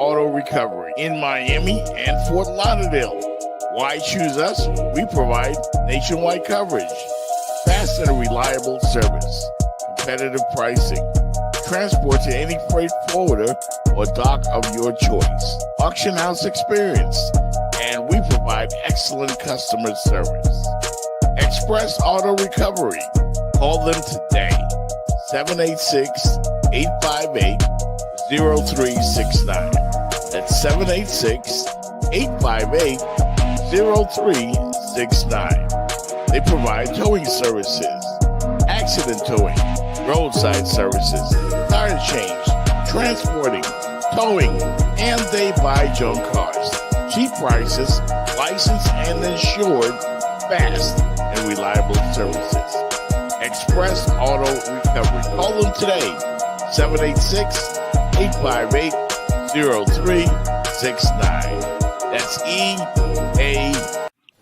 Auto Recovery in Miami and Fort Lauderdale. Why choose us? We provide nationwide coverage, fast and reliable service, competitive pricing, transport to any freight forwarder or dock of your choice, auction house experience, and we provide excellent customer service. Express Auto Recovery. Call them today, 786-858-0369. That's 786-858-0369. They provide towing services, accident towing, roadside services, tire change, transporting, towing, and they buy junk cars. Cheap prices, licensed and insured, fast and reliable services. Express Auto Recovery. Call them today, 786-858-0369. That's EA.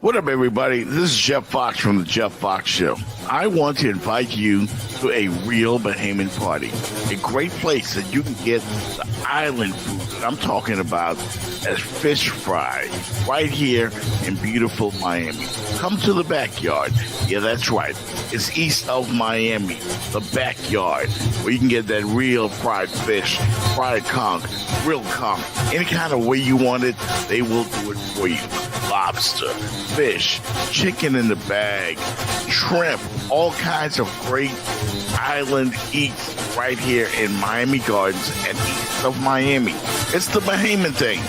What up, everybody? This is Jeff Fox from The Jeff Fox Show. I want to invite you to a real Bahamian party. A great place that you can get the island food that I'm talking about as fish fry right here in beautiful Miami. Come to the backyard. Yeah, that's right. It's east of Miami, the backyard, where you can get that real fried fish, fried conch, grilled conch, any kind of way you want it, they will do it for you. Lobster, fish, chicken in the bag, shrimp, all kinds of great island eats right here in Miami Gardens and east of Miami. It's the Bahamian thing.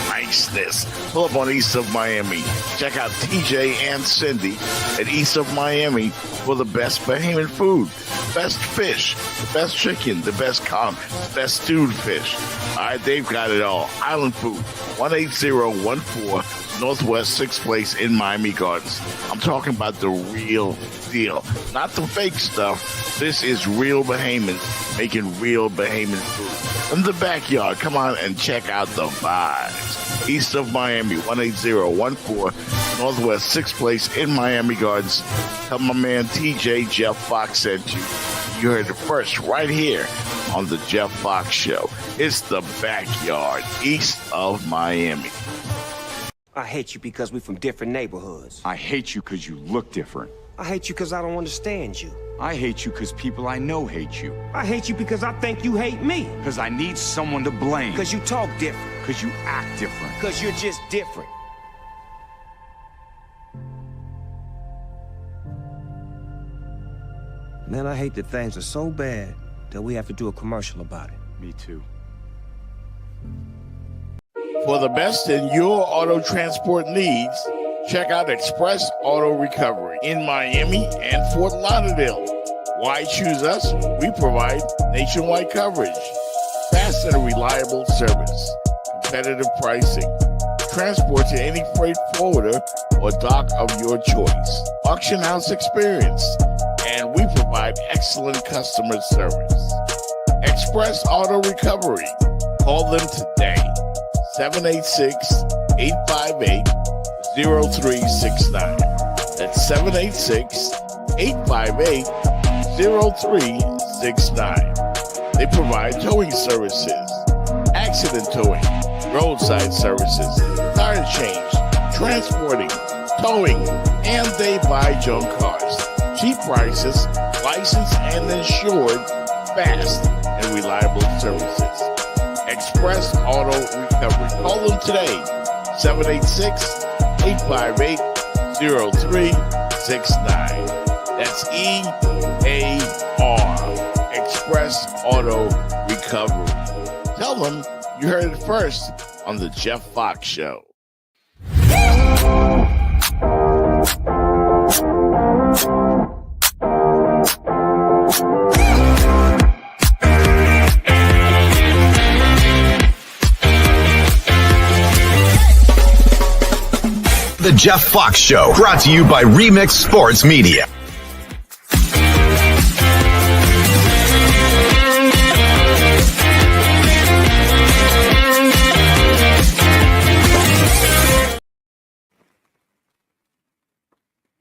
Niceness. Pull up on east of Miami. Check out TJ and Cindy at east of Miami for the best Bahamian food. Best fish, the best chicken, the best conch, the best stewed fish. All right, they've got it all. Island food, 18014 Northwest 6th Place in Miami Gardens. I'm talking about the real deal, not the fake stuff. This is real Bahamians making real Bahamian food. In the backyard, come on and check out the vibes. East of Miami, 18014 Northwest 6th Place in Miami Gardens. Tell my man TJ Jeff Fox sent you. You heard it first right here on the Jeff Fox Show. It's the backyard, east of Miami. I hate you because we're from different neighborhoods. I hate you because you look different. I hate you because I don't understand you. I hate you because people I know hate you. I hate you because I think you hate me. Because I need someone to blame. Because you talk different. Because you act different. Because you're just different. Man, I hate that things are so bad that we have to do a commercial about it. Me too. For the best in your auto transport needs, check out Express Auto Recovery in Miami and Fort Lauderdale. Why choose us? We provide nationwide coverage, fast and reliable service, competitive pricing, transport to any freight forwarder or dock of your choice, auction house experience, and we provide excellent customer service. Express Auto Recovery. Call them today, 786-858-0369. That's 786-858-0369. They provide towing services, accident towing, roadside services, tire change, transporting, towing, and they buy junk cars. Cheap prices, licensed and insured, fast and reliable services. Express Auto Recovery. Call them today, 786-858-0369. That's EAR, Express Auto Recovery. Tell them you heard it first on the Jeff Fox Show. The Jeff Fox Show, brought to you by Remix Sports Media.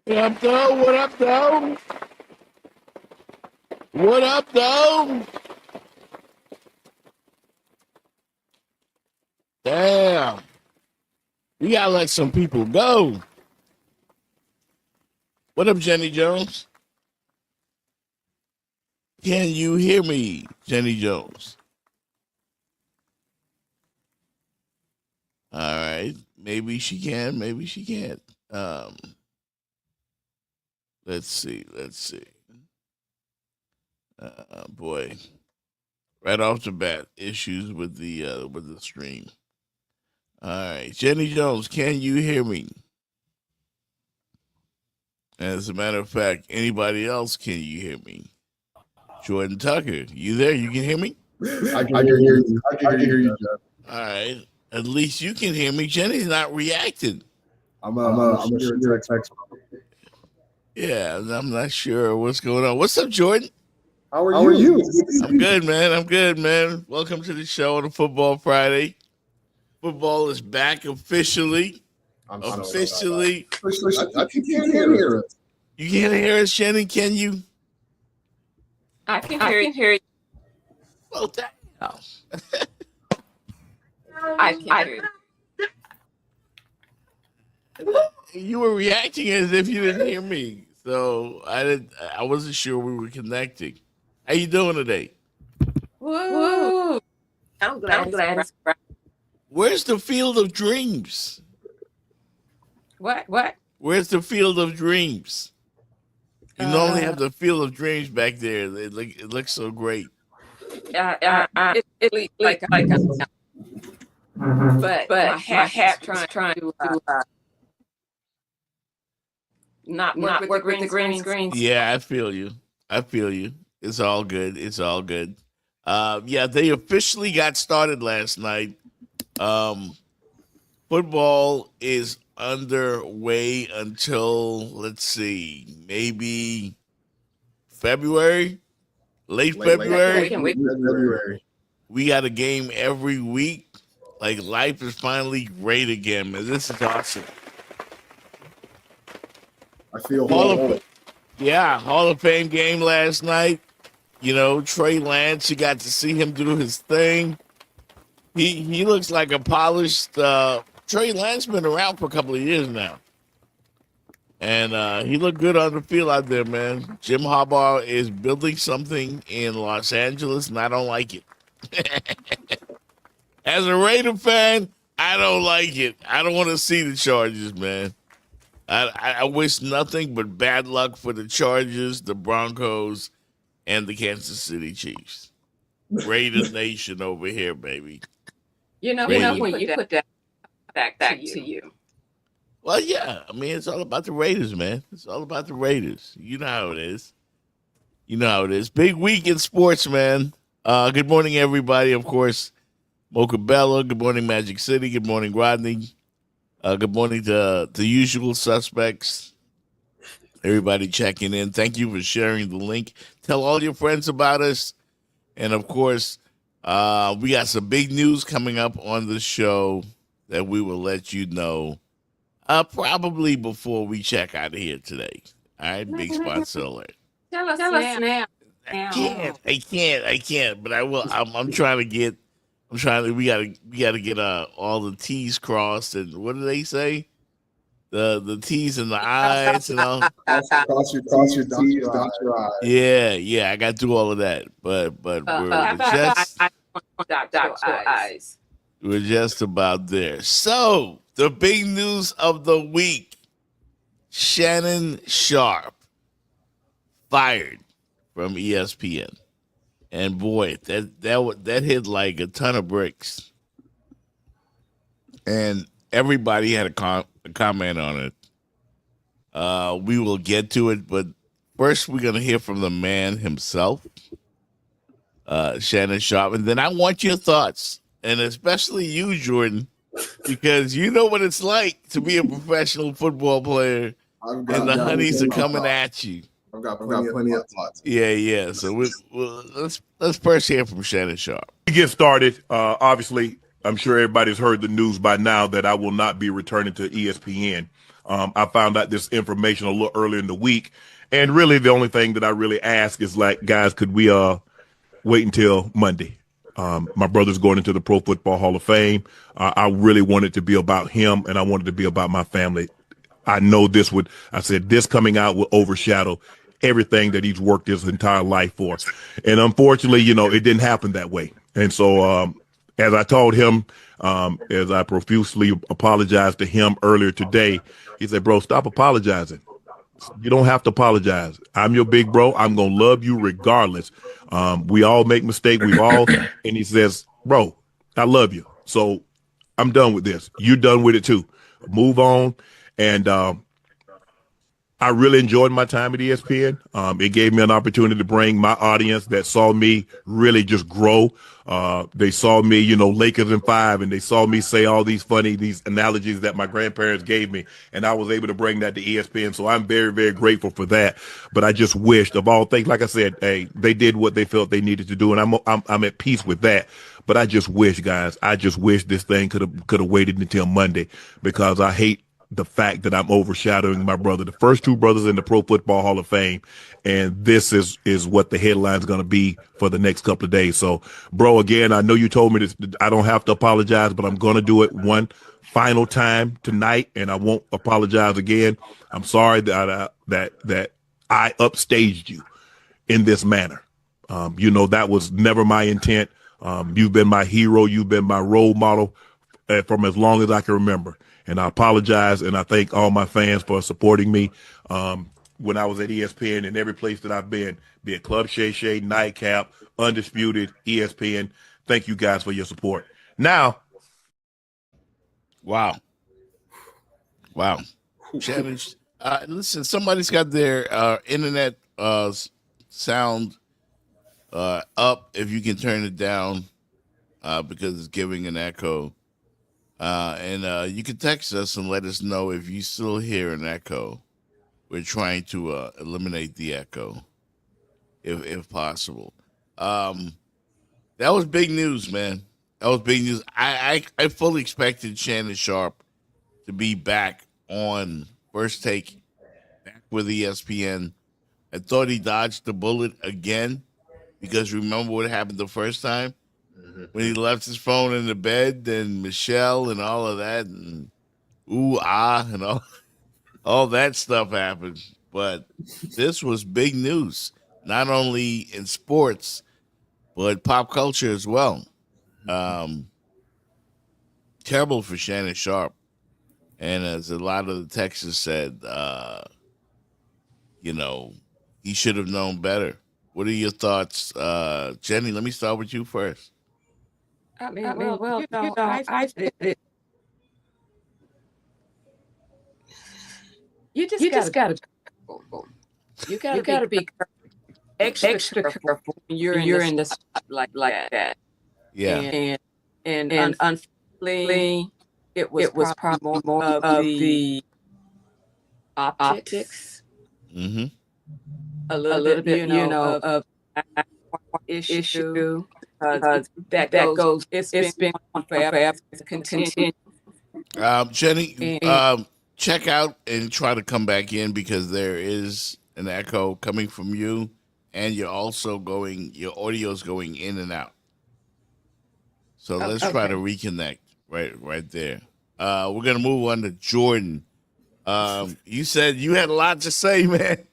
What up, though? What up, though? What up, though? Damn. We gotta let some people go. What up, Jenny Jones? Can you hear me, Jenny Jones? All right. Maybe she can, maybe she can't. Let's see. Boy. Right off the bat, issues with the stream. All right. Jenny Jones, can you hear me? As a matter of fact, anybody else, can you hear me? Jordan Tucker, you there? You can hear me? I can hear you. I can hear you, Jeff. All right. At least you can hear me. Jenny's not reacting. I'm sure text. Yeah, I'm not sure what's going on. What's up, Jordan? How are you? I'm good, man. Welcome to the show on a Football Friday. Football is back officially. Officially. I think you can hear us. You can't hear us, Jenny, can you? I can hear you. Well, damn. I can hear you. You were reacting as if you didn't hear me. So I wasn't sure we were connecting. How you doing today? Woo! I'm glad. Where's the Field of Dreams? What? Where's the Field of Dreams? You normally have the Field of Dreams back there. It looks so great. It's like but my hat trying to not work with the green screens. Yeah, I feel you. It's all good. Yeah, they officially got started last night. Football is underway until, let's see, maybe February, late February. February. We got a game every week. Like, life is finally great again, man. This is awesome. I feel Hall of Fame game last night. You know, Trey Lance, you got to see him do his thing. He looks like a polished Trey Lance been around for a couple of years now. And he looked good on the field out there, man. Jim Harbaugh is building something in Los Angeles, and I don't like it. As a Raider fan, I don't like it. I don't want to see the Chargers, man. I wish nothing but bad luck for the Chargers, the Broncos, and the Kansas City Chiefs. Raider Nation over here, baby. You know when you put that back to you. Well, yeah. I mean, it's all about the Raiders, man. It's all about the Raiders. You know how it is. Big week in sports, man. Good morning, everybody. Of course, Mocha Bella. Good morning, Magic City. Good morning, Rodney. Good morning to the usual suspects. Everybody checking in. Thank you for sharing the link. Tell all your friends about us. And, of course, we got some big news coming up on the show that we will let you know probably before we check out of here today. All right, big sponsor alert. Tell us now. I can't, but I will. I'm trying to get. We gotta get all the T's crossed, and what do they say? The T's and the I's and all. Cross your T's, dot your I's. Yeah, I got to do all of that, but we're just about there. So the big news of the week: Shannon Sharpe fired from ESPN. And boy, that hit like a ton of bricks. And everybody had a comment on it. We will get to it, but first we're going to hear from the man himself, Shannon Sharpe. And then I want your thoughts, and especially you, Jordan, because you know what it's like to be a professional football player, and the honeys are coming at you. I've got plenty of thoughts. Yeah. So let's first hear from Shannon Sharpe. To get started, obviously, I'm sure everybody's heard the news by now that I will not be returning to ESPN. I found out this information a little earlier in the week, and really the only thing that I really ask is, like, guys, could we wait until Monday? My brother's going into the Pro Football Hall of Fame. I really wanted it to be about him, and I wanted it to be about my family. I know this coming out will overshadow everything that he's worked his entire life for. And unfortunately, it didn't happen that way. And so, as I told him, as I profusely apologized to him earlier today, he said, bro, stop apologizing. You don't have to apologize. I'm your big bro. I'm going to love you regardless. We all make mistakes. And he says, bro, I love you. So I'm done with this. You're done with it too. Move on. And, I really enjoyed my time at ESPN. It gave me an opportunity to bring my audience that saw me really just grow. They saw me, Lakers in 5, and they saw me say all these analogies that my grandparents gave me, and I was able to bring that to ESPN. So I'm very, very grateful for that. But I just wished, of all things, like I said, hey, they did what they felt they needed to do, and I'm at peace with that. But I just wish, guys, this thing could have waited until Monday, because I hate the fact that I'm overshadowing my brother, the first two brothers in the Pro Football Hall of Fame. And this is what the headline's going to be for the next couple of days. So, bro, again, I know you told me this, I don't have to apologize, but I'm going to do it one final time tonight, and I won't apologize again. I'm sorry that I upstaged you in this manner. That was never my intent. You've been my hero. You've been my role model from as long as I can remember. And I apologize, and I thank all my fans for supporting me when I was at ESPN and every place that I've been, be it Club Shay Shay, Nightcap, Undisputed, ESPN. Thank you guys for your support. Now, Wow. Shannon, listen, somebody's got their internet sound up. If you can turn it down because it's giving an echo. And you can text us and let us know if you still hear an echo. We're trying to eliminate the echo, if possible. That was big news, man. That was big news. I fully expected Shannon Sharpe to be back on First Take, back with ESPN. I thought he dodged the bullet again, because remember what happened the first time? When he left his phone in the bed, and Michelle and all of that, and and all that stuff happened. But this was big news, not only in sports, but pop culture as well. Terrible for Shannon Sharpe. And as a lot of the texters said, he should have known better. What are your thoughts? Jenny, let me start with you first. You just gotta be extra careful when you're in this like that. Yeah. And unfortunately, it was probably more of the optics. Mm-hmm. A little bit, of issue. That goes. It's been on forever. It's continue. Jenny, check out and try to come back in, because there is an echo coming from you, and your audio's going in and out. So let's try to reconnect right there. We're gonna move on to Jordan. You said you had a lot to say, man.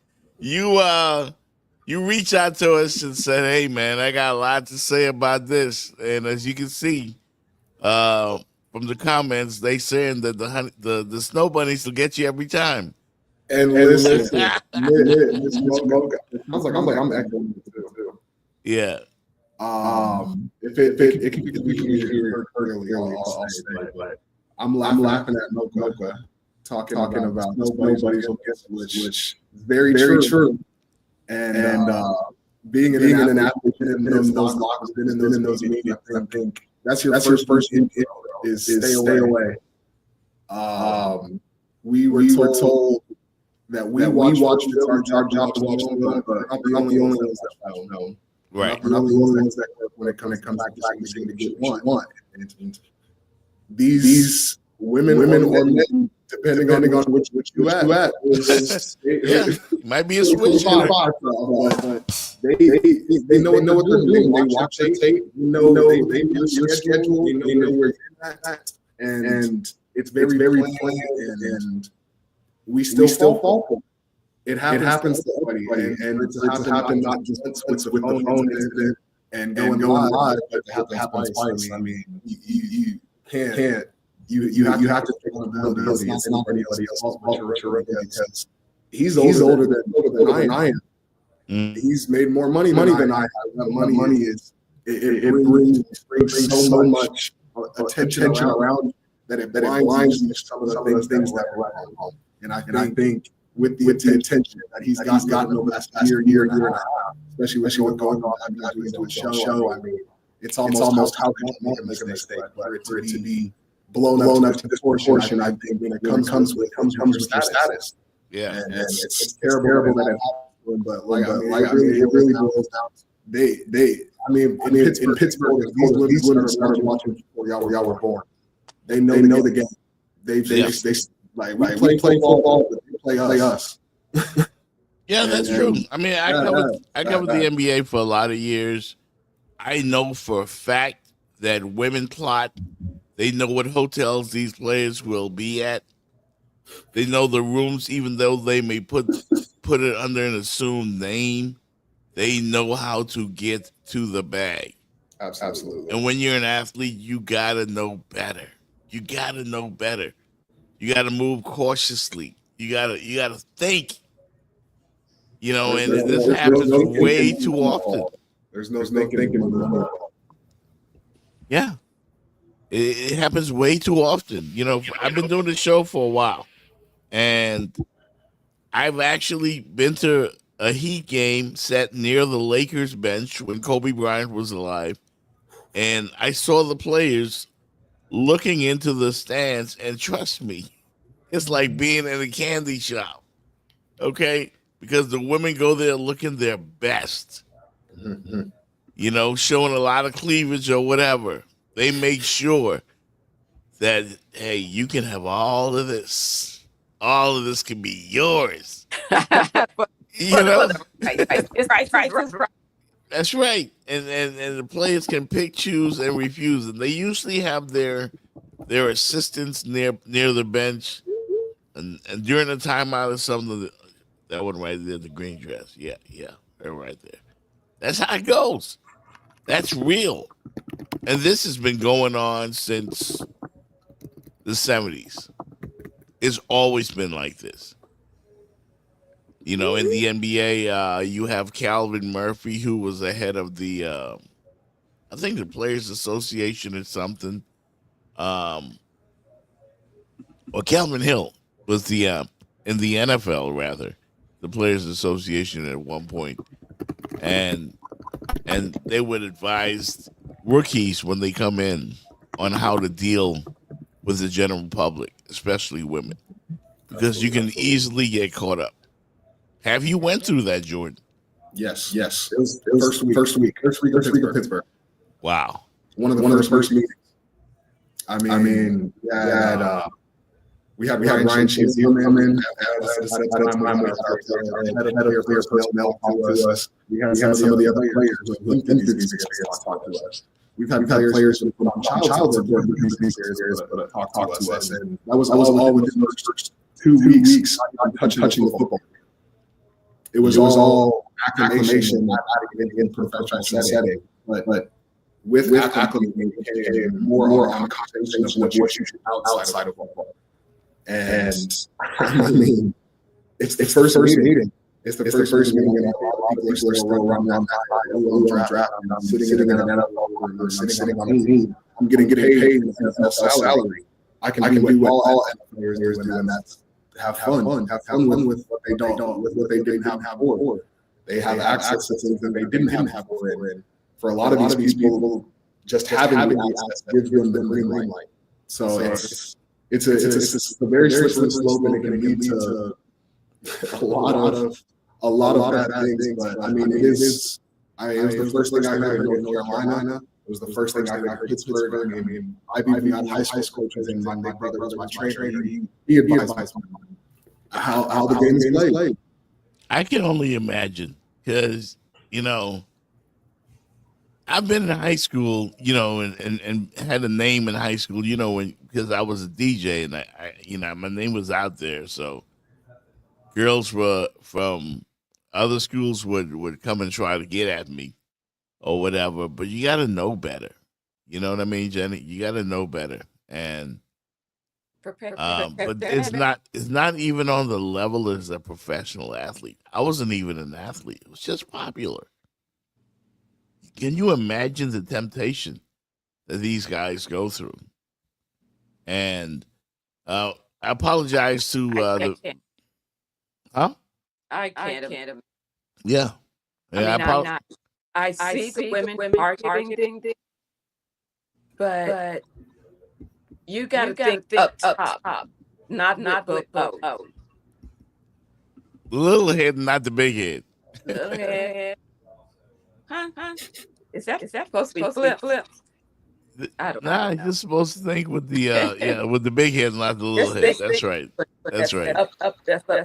You reached out to us and said, hey, man, I got a lot to say about this. And as you can see from the comments, they saying that the snow bunnies will get you every time. And listen, I'm echoing it too. Yeah. If it can be heard earlier, I'll say, but I'm laughing at Mocha talking about nobody's will get, which is very true. And being an athlete, been in those lockers, been in those meetings, I think that's your first input is stay away. We were told that we watch our job to watch them, but we're not the only ones that don't know. Right. We're not the only ones that when it comes back to get what you want. And these women or men, depending on which you at, might be a switch. But They know what they're doing. They watch the tape. They know your schedule. They know where you're at, and it's very plain. And we still fall for it. It happens to everybody, and it's happened not just with the phone incident and going live, but it happens twice. I mean, you can't. You have to take accountability. It's not anybody else's fault because he's older than I am. He's made more money than I have. Money is it brings so much attention around that it blinds you to some of the things that are right home. And I think with the attention that he's gotten over the last year and a half, especially with what's going on into a show, I mean, it's almost how can you make a mistake, but for it to be blown up to this portion, I think when it comes with your status. Yeah, and it's terrible that it happened, but it really boils down. In Pittsburgh, these women started watching before y'all were born. They know the game. They we play football, but they play us. Yeah, that's true. I mean, I covered the NBA for a lot of years. I know for a fact that women plot. They know what hotels these players will be at. They know the rooms, even though they may put it under an assumed name. They know how to get to the bag. Absolutely. And when you're an athlete, you gotta know better. You gotta know better. You gotta move cautiously. You gotta think. You know, and this happens way too often. There's no thinking. Yeah. It happens way too often. You know, I've been doing this show for a while, and I've actually been to a Heat game set near the Lakers bench when Kobe Bryant was alive, and I saw the players looking into the stands, and trust me, it's like being in a candy shop, okay? Because the women go there looking their best, you know, showing a lot of cleavage or whatever. They make sure that, hey, you can have all of this. All of this can be yours. You know? Right. That's right. And the players can pick, choose, and refuse. And they usually have their assistants near the bench. And during the timeout or something, that one right there, the green dress. Yeah, they're right there. That's how it goes. That's real. And this has been going on since the 70s. It's always been like this. You know, in the NBA, you have Calvin Murphy, who was the head of the, I think the Players Association or something. Or Calvin Hill was the, in the NFL, rather, the Players Association at one point. And they would advise rookies when they come in on how to deal with the general public, especially women, because you can easily get caught up. Have you went through that, Jordan? Yes. It was first week of Pittsburgh. Wow. One of the first meetings. I mean, we had Ryan Shazier come in at a time when head of player personnel talk to us. We had some of the other players who been through these experiences talk to us. We've had players who put on child support who these experiences talk to us, and that was all within the first 2 weeks touching the football. It was all acclimation in professional setting, but with acclimation came more on conversation of what you should outside of football. And I mean, it's the first meeting. It's the first meeting, and a lot of people are still running around that draft. And I'm sitting in an NFL room, sitting on a team. I'm getting paid an NFL salary. I can do what all NFL players do, and that's have fun with what they don't, with what they didn't have before. They have access to things that they didn't have before. And for a lot of these people, just having the access gives them the green light. So it's a very slippery slope, and it can lead to a lot of bad things. But I mean, it was the first thing I heard in North Carolina. It was the first thing I heard in Pittsburgh. I mean, I've even had high school coaches, and my big brother was my trainer. He advised me how the game is played. I can only imagine, because you know, I've been in high school, you know, and had a name in high school, you know, because I was a DJ and I, you know, my name was out there. So girls were from other schools would come and try to get at me or whatever. But you got to know better. You know what I mean, Jenny? You got to know better. And but it's not even on the level as a professional athlete. I wasn't even an athlete. It was just popular. Can you imagine the temptation that these guys go through? And I apologize to I can't. Yeah. I see the women marketing, but you got to think up top, not below. The little head, not the big head. Little head. Huh? Is that supposed to be flip? I don't know. You're supposed to think with the with the big head, not the little head. That's right. That's right. Up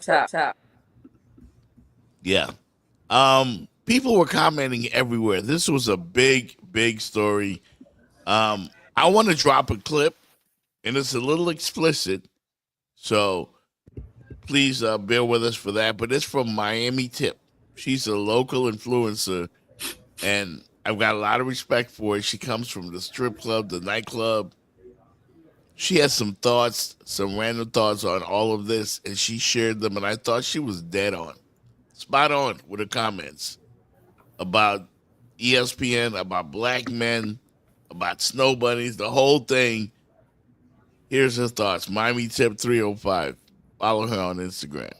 top. Yeah. People were commenting everywhere. This was a big story. I want to drop a clip, and it's a little explicit, so please bear with us for that. But it's from Miami Tip. She's a local influencer, and I've got a lot of respect for her. She comes from the strip club, the nightclub. She has some thoughts, some random thoughts on all of this, and she shared them, and I thought she was dead on. Spot on with her comments about ESPN, about black men, about snow bunnies, the whole thing. Here's her thoughts. Miami Tip 305. Follow her on Instagram.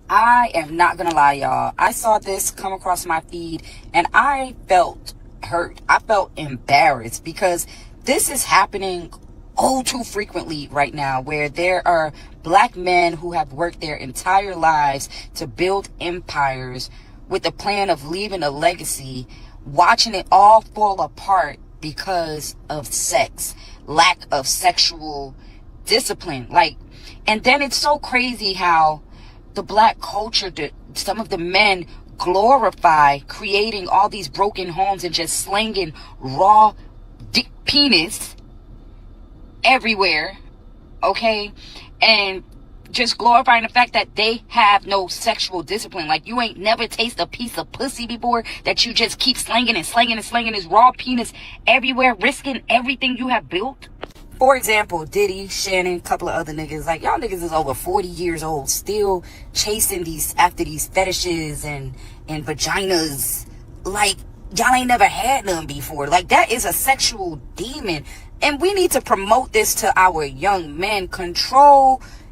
I am not going to lie, y'all. I saw this come across my feed and I felt hurt. I felt embarrassed because this is happening all too frequently right now, where there are black men who have worked their entire lives to build empires with the plan of leaving a legacy, watching it all fall apart because of sex, lack of sexual discipline. And then it's so crazy how the black culture, some of the men glorify creating all these broken homes and just slinging raw dick penis everywhere, okay? And just glorifying the fact that they have no sexual discipline. Like, you ain't never tasted a piece of pussy before that you just keep slinging and slinging and slinging this raw penis everywhere, risking everything you have built. For example, Diddy, Shannon, a couple of other niggas, like, y'all niggas is over 40 years old, still chasing after these fetishes and vaginas. Like, y'all ain't never had none before. Like, that is a sexual demon. And we need to promote this to our young men.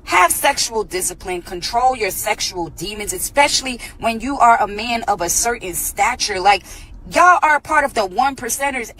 Have sexual discipline, control your sexual demons, especially when you are a man of a certain stature. Like, y'all are a part of the 1%ers.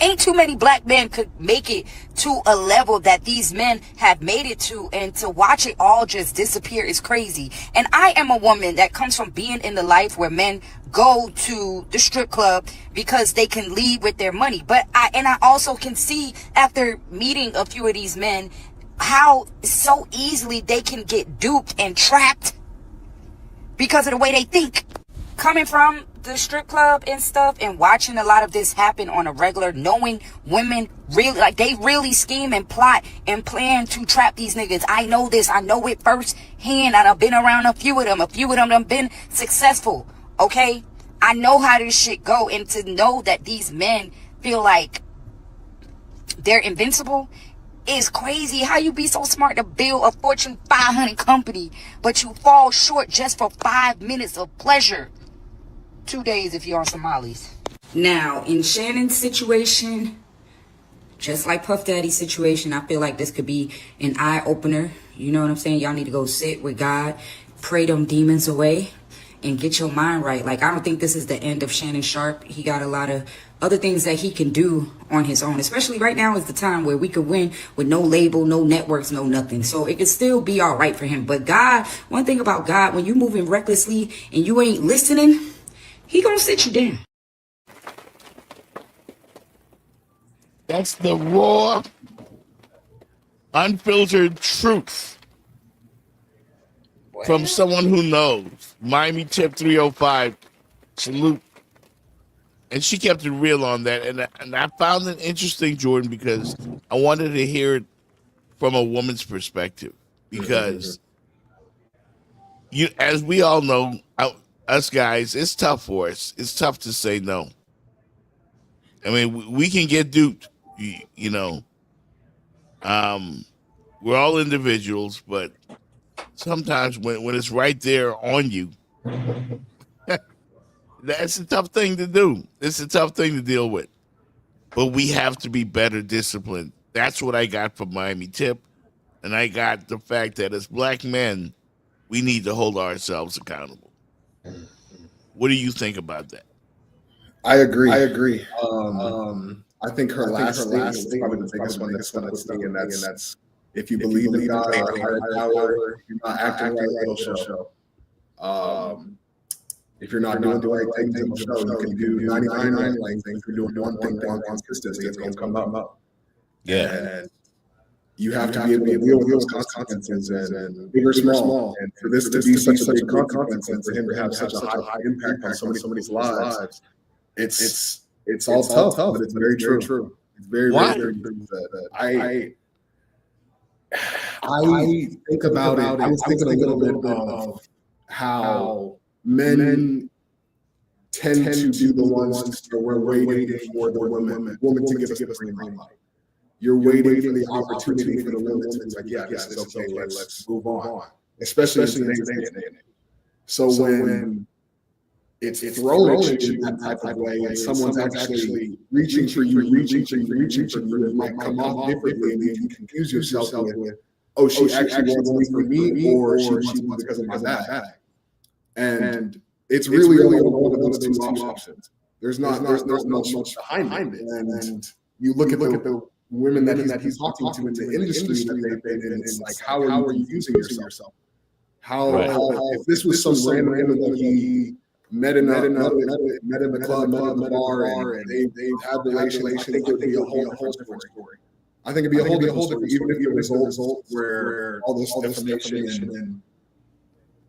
Ain't too many black men could make it to a level that these men have made it to, and to watch it all just disappear is crazy. And I am a woman that comes from being in the life where men go to the strip club because they can leave with their money. But I also can see, after meeting a few of these men, how so easily they can get duped and trapped because of the way they think. Coming from the strip club and stuff and watching a lot of this happen on a regular, knowing women really, like, they really scheme and plot and plan to trap these niggas. I know this. I know it firsthand, and I've been around a few of them. A few of them have been successful, okay? I know how this shit go, and to know that these men feel like they're invincible is crazy. How you be so smart to build a Fortune 500 company, but you fall short just for 5 minutes of pleasure. 2 days if you're on Somalis. Now, in Shannon's situation, just like Puff Daddy's situation, I feel like this could be an eye-opener. You know what I'm saying? Y'all need to go sit with God, pray them demons away, and get your mind right. Like, I don't think this is the end of Shannon Sharpe. He got a lot of other things that he can do on his own. Especially right now is the time where we could win with no label, no networks, no nothing. So it could still be all right for him. But God, one thing about God, when you moving recklessly and you ain't listening, he gonna sit you down. That's the raw, unfiltered truth from someone who knows. Miami Tip 305. Salute. And she kept it real on that. And I found it interesting, Jordan, because I wanted to hear it from a woman's perspective. Because as we all know, us guys, it's tough for us. It's tough to say no. I mean, we can get duped, you know. We're all individuals, but sometimes when it's right there on you, that's a tough thing to do. It's a tough thing to deal with. But we have to be better disciplined. That's what I got from Miami Tip. And I got the fact that as black men, we need to hold ourselves accountable. What do you think about that? I agree. I think her last statement is probably the biggest one that's going to sting, and that's if you believe in God or higher power, you're not acting right, it'll show. If you're not doing the right things, it'll show. You can do 99 right things. If you're doing one thing wrong consistently, it's going to come up. Yeah. And you have to be able to deal with those consequences, and big or small. And for this to be such a big consequence, and for him to have such a high impact on somebody's lives, it's all tough, but it's very true. It's very very true. I think about it. I was thinking a little bit of how men tend to be the ones where we're waiting for the woman to give us the green light. You're waiting for the opportunity for the woman to be like, yeah, this is okay, let's move on. Especially in today's day and age. So when it's thrown at you in that type of way, and someone's actually reaching for you, it might come off differently, and you can confuse yourself with, oh, she actually wants me, or she wants me because of my back. And it's really only one of those two options. There's not much behind it. And you look at the women that he's talking to in the industry that they've been in, it's like, how are you using yourself? How if this was some random woman that he met in a club, met at the bar, and they had relations, I think it would be a whole different story. I think it'd be a whole different story, even if it was results where all this defamation and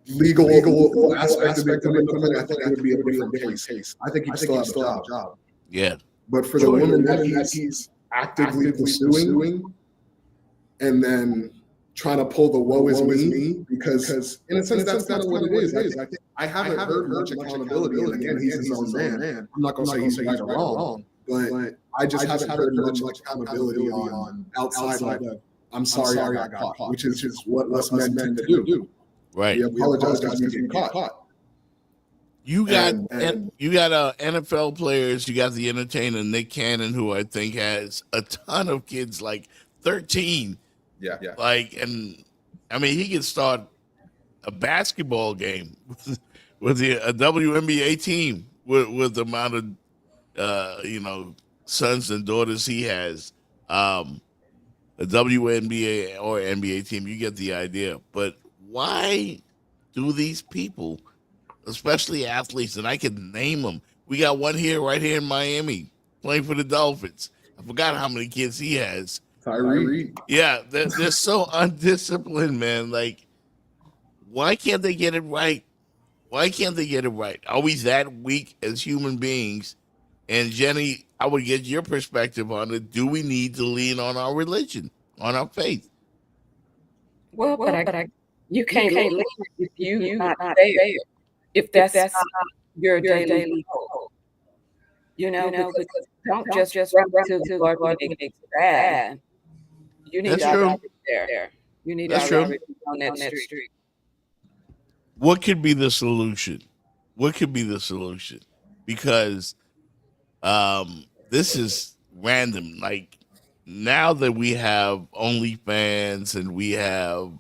legal aspect of it coming, I think it would be a different case. I think he'd still have a job. Yeah. But for the woman that he's actively pursuing, and then trying to pull the woe is me, because in a sense that's kind of what it is. I think I haven't heard much accountability, and again, he's his own man. I'm not going to say he's right or wrong, but I just haven't heard much accountability on outside of I'm sorry I got caught, which is what us men tend to do. Right. We apologize because we get caught. You got NFL players. You got the entertainer Nick Cannon, who I think has a ton of kids, like 13. Yeah. Like, and I mean, he could start a basketball game with a WNBA team with the amount of sons and daughters he has. A WNBA or NBA team, you get the idea. But why do these people, especially athletes, and I can name them. We got one right here in Miami playing for the Dolphins. I forgot how many kids he has. Tyree. Yeah, they're so undisciplined, man. Like, why can't they get it right? Why can't they get it right? Are we that weak as human beings? And Jenny, I would get your perspective on it. Do we need to lean on our religion, on our faith? Well, but you can't lean if you're not there. If that's not your daily goal, because don't just run to the Lord when it's bad. You need to already be there. You need to already be on that street. What could be the solution? Because this is random. Like, now that we have OnlyFans and we have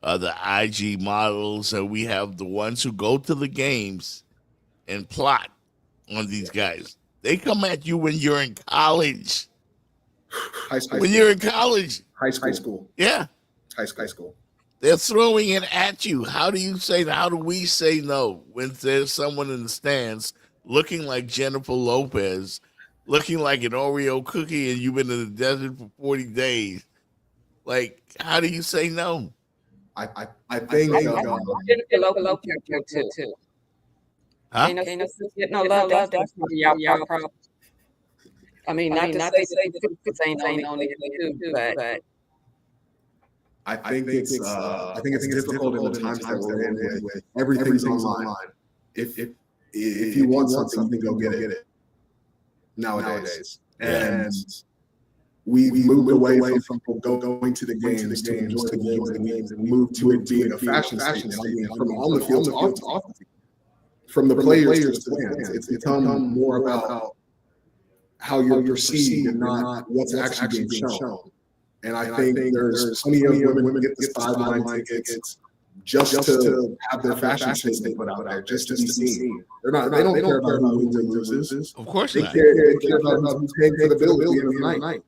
the IG models, and we have the ones who go to the games and plot on these guys. They come at you when you're in college. You're in college. High school. Yeah. High school. They're throwing it at you. How do we say no when there's someone in the stands looking like Jennifer Lopez, looking like an Oreo cookie, and you've been in the desert for 40 days? Like, how do you say no? I think Jennifer Lopez too. Huh? Ain't no sister get no love. That's probably y'all problem. I mean, not to say the sisters ain't on it too, but I think it's difficult in the times that we're in with everything's online. If you want something, you can go get it nowadays. And we've moved away from going to the games to enjoy the games, and we moved to it being a fashion statement. I mean, from on the field to off the field, from the players to the fans. It's become more about how you're perceived and not what's actually being shown. And I think there's plenty of women get the sideline tickets just to have their fashion statement put out there, just to be seen. They don't care about who wins or loses. Of course They not. care about who's paying for the bill at the end of the night.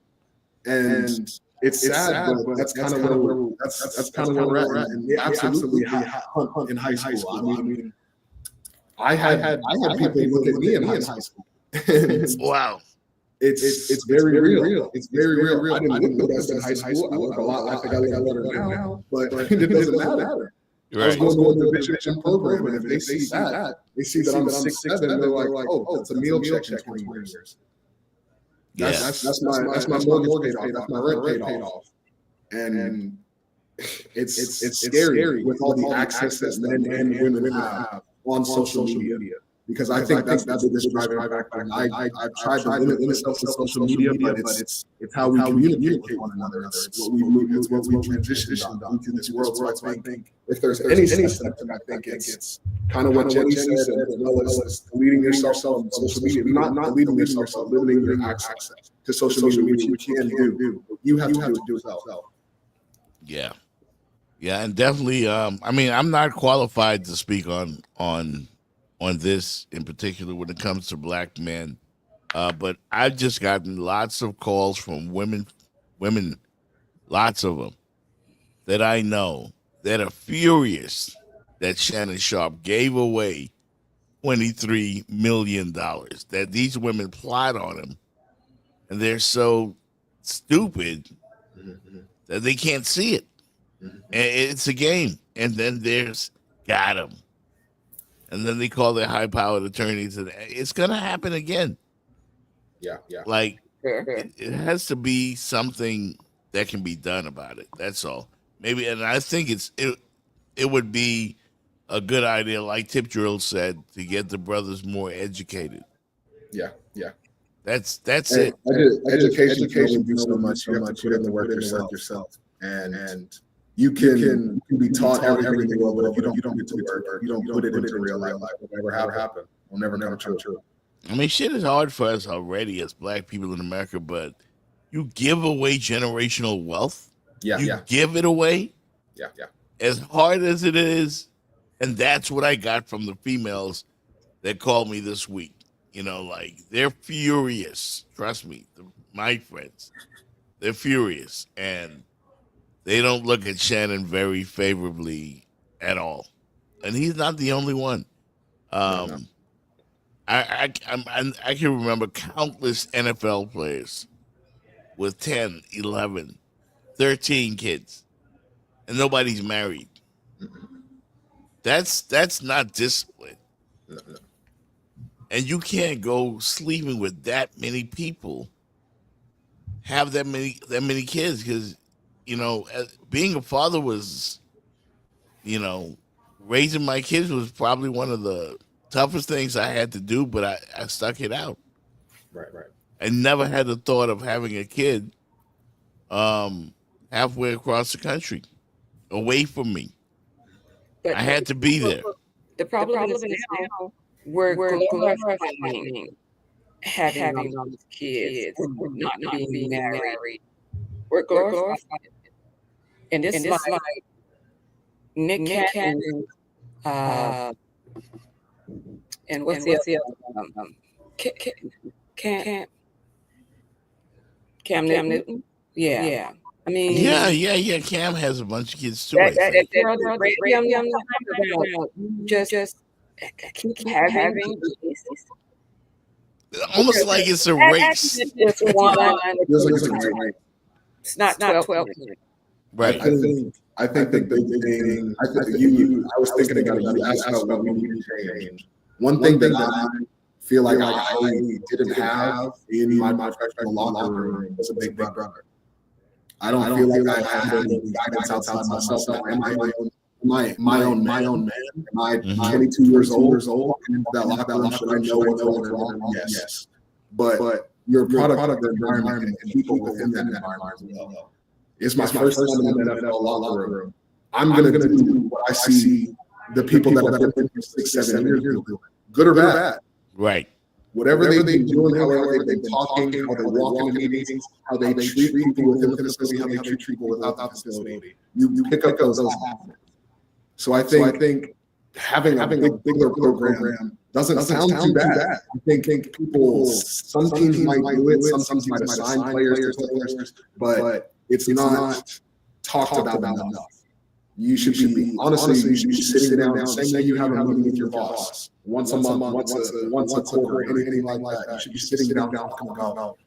And it's sad, but that's kind of where we're at. And we absolutely have in high school. I mean, I had people look at me in high school. Wow. It's very real. It's very real. I didn't look the best in high school. I look a lot. I think I look better now, but it doesn't matter. I was going to the Vision program, and if they see that, they see that I'm 6'7", they're like, oh, it's a meal check in 20 years. That's my mortgage paid off. That's my rent paid off. And it's scary with all the access that men and women have on social media. Because I think that's the biggest driving factor. I've tried to limit myself to social media, but it's how we communicate with one another. It's what we transitioned into this world. So I think if there's any step, I think it's kind of what Jenny said, as well as deleting yourself on social media. Not deleting yourself, but limiting your access to social media, which you can do. You have to do it yourself. Yeah. Yeah, and definitely, I mean, I'm not qualified to speak on this in particular when it comes to black men. But I've just gotten lots of calls from women, lots of them, that I know that are furious that Shannon Sharpe gave away $23 million, that these women plot on him, and they're so stupid that they can't see it. And it's a game. And then there's got him. And then they call their high-powered attorneys, and it's going to happen again. Yeah. Like, it has to be something that can be done about it. That's all. Maybe, and I think it would be a good idea, like Tip Drill said, to get the brothers more educated. Yeah. That's it. Education can do so much. You have to put in the work yourself. And you can be taught everything in the world, but if you don't get to work, you don't put it into real life, it will never happen. It will never come true. I mean, shit is hard for us already as black people in America, but you give away generational wealth. You give it away. Yeah. As hard as it is, and that's what I got from the females that called me this week. You know, like, they're furious. Trust me, my friends, they're furious, and they don't look at Shannon very favorably at all, and he's not the only one. I can remember countless NFL players with 10, 11, 13 kids, and nobody's married. That's not discipline. No. And you can't go sleeping with that many people, have that many kids, because, you know, being a father was, you know, raising my kids was probably one of the toughest things I had to do, but I stuck it out. Right. I never had the thought of having a kid halfway across the country, away from me. But I had to be there. The problem is now we're glorifying having all these kids, not being married. We're glorifying it. And it's like Nick Cannon, and what's the other Cam Newton? Yeah. I mean, Yeah. Cam has a bunch of kids too. Just keep having almost like it's a race. It's not 12. Right. I think the big thing. I was thinking about it. You asked about what we need to change. One thing that I feel like I didn't have in my professional locker room was a big brother. I don't feel like I had any guidance outside myself. Am my own man? Am I 22 years old? Walking into that locker room, should I know what's wrong? Yes. But you're a product of the environment and people within that environment as well. It's my first time in the NFL locker room. I'm going to do what I see the people that have been for 6-7 years doing, good or bad. Right. Whatever they've been doing, however they've been talking, how they walk in meetings, how they treat people within the facility, how they treat people without the facility. You pick up those habits. So I think having a bigger program doesn't sound too bad. I think people, some teams might do it, some teams might assign players to players, but it's not talked about enough. You should be, honestly, you should be sitting down, saying that you have a meeting with your boss once a month, once a quarter, anything like that. You should be sitting down talking about,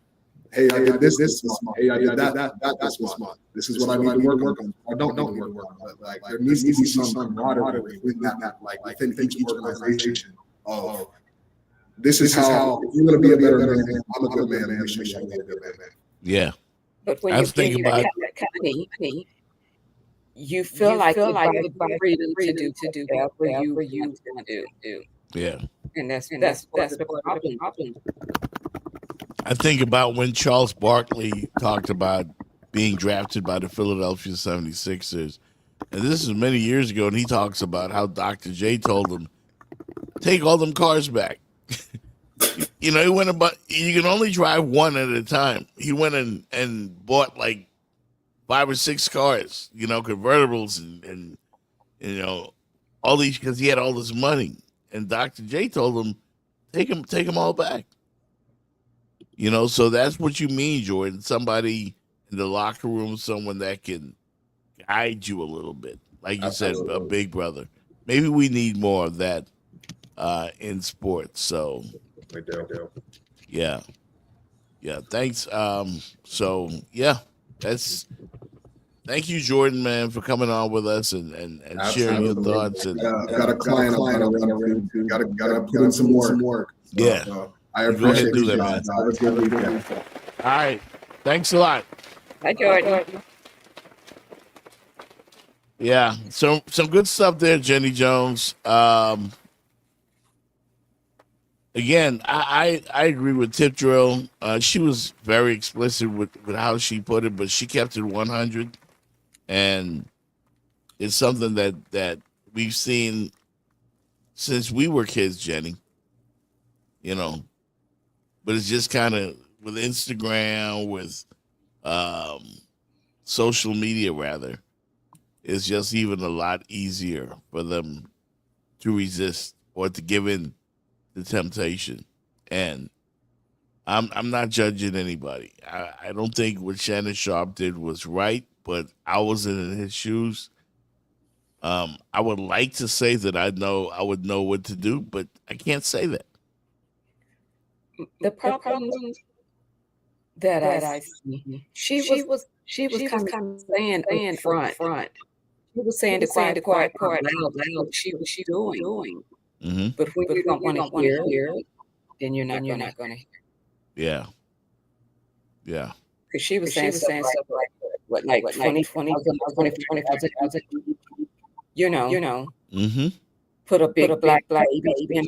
hey, I did this month. Hey, I did that this month. This is what I need to work on. I don't need to work on. But like, there needs to be some camaraderie within that, like within each organization of, this is how, if you're going to be a better man, I'm a good man, make sure I'm a good man. Yeah. But when you think about that company, you feel like you have the freedom to do whatever you want to do. Yeah. And that's the problem. I think about when Charles Barkley talked about being drafted by the Philadelphia 76ers. And this is many years ago, and he talks about how Dr. J told him, take all them cars back. He went about, you can only drive one at a time. He went and bought like 5 or 6 cars, convertibles and all these, because he had all this money. And Dr. J told him, take them all back. So that's what you mean, Jordan. Somebody in the locker room, someone that can guide you a little bit. Like you said, a big brother. Maybe we need more of that in sports. So, yeah. Thanks. Thank you, Jordan, man, for coming on with us and sharing your thoughts. And got a client I'm gonna run to. Got to put in some work. Yeah. I appreciate do that, man. Have a good weekend. All right. Thanks a lot. Hi, Jordan. Yeah. Some good stuff there, Jenny Jones. Again, I agree with Tip Drill. She was very explicit with how she put it, but she kept it 100. And it's something that we've seen since we were kids, Jenny. But it's just kind of with Instagram, with social media, rather, it's just even a lot easier for them to resist or to give in to temptation. And I'm not judging anybody. I don't think what Shannon Sharpe did was right, but I wasn't in his shoes. I would like to say that I would know what to do, but I can't say that. The problem that I see, she was kind of saying up front. She was saying the quiet part loud. She was doing. Mm-hmm. But when you don't want to hear it, then you're not going to hear. Yeah. Because she was saying stuff like 20, you know. Mm-hmm. Put a big black baby in.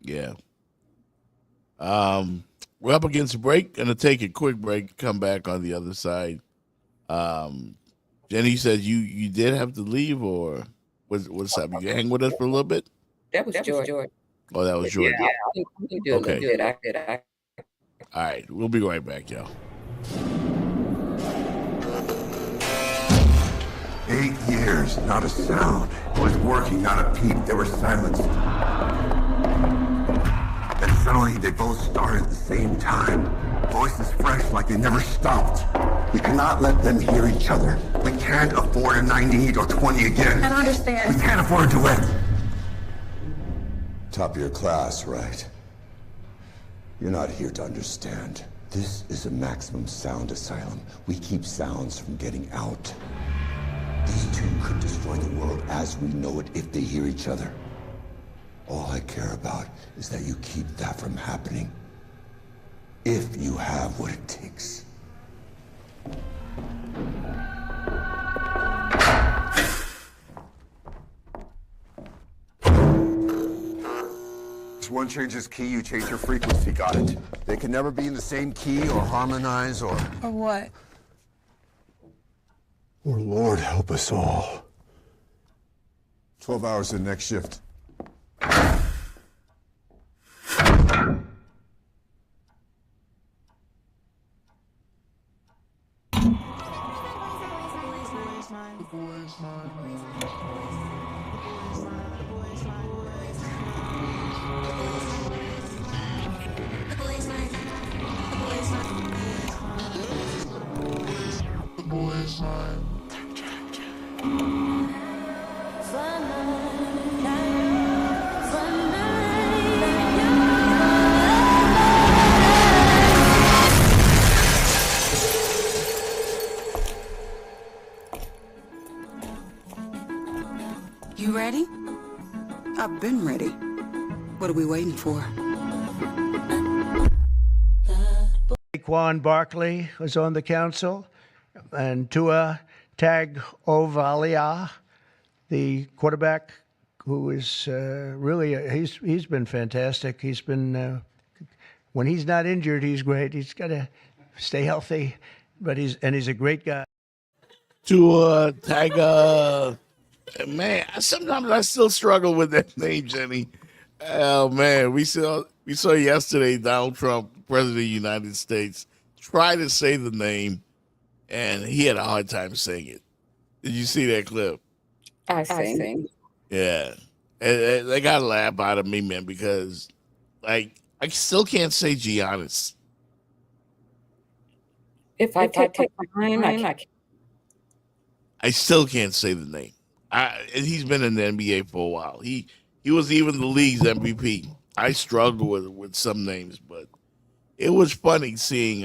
Yeah. We're up against a break. Gonna take a quick break. Come back on the other side. Jenny said you did have to leave, or what's up? You hang with us for a little bit? That was George. Oh, that was George. Yeah, okay. All right, we'll be right back, y'all. 8 years, not a sound. It was working, not a peep. There was silence. Then suddenly they both started at the same time. Voices fresh like they never stopped. We cannot let them hear each other. We can't afford a 98 or 20 again. I don't understand. We can't afford to win. Top of your class, right? You're not here to understand. This is a maximum sound asylum. We keep sounds from getting out. These two could destroy the world as we know it if they hear each other. All I care about is that you keep that from happening. If you have what it takes. If one changes key, you change your frequency. Got it. They can never be in the same key or harmonize or... Or what? Or Lord help us all. 12 hours to the next shift. You ready? I've been ready. What are we waiting for? Saquon Barkley was on the council, and Tua Tagovailoa, the quarterback, who is really he's been fantastic. He's been when he's not injured, he's great. He's got to stay healthy, but he's a great guy. Tua Tagovailoa. Man, sometimes I still struggle with that name, Jenny. Oh man, we saw yesterday Donald Trump, President of the United States, try to say the name, and he had a hard time saying it. Did you see that clip? I see. Yeah, and they got a laugh out of me, man, because like I still can't say Giannis. If I take time, I still can't say the name. He's been in the NBA for a while. He was even the league's MVP. I struggle with some names, but it was funny seeing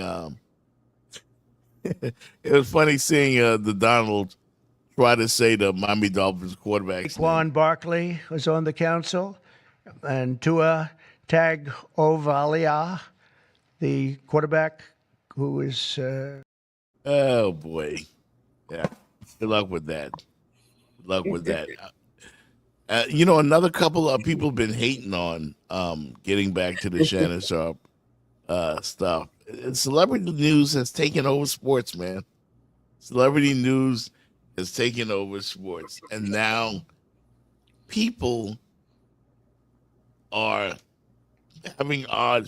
the Donald try to say the Miami Dolphins quarterback. Saquon Barkley was on the council, and Tua Tagovailoa, the quarterback, who is. Oh boy, yeah. Good luck with that. Luck with that. Another couple of people have been hating on getting back to the Shannon Sharpe stuff. Celebrity news has taken over sports, man. Celebrity news has taken over sports. And now people are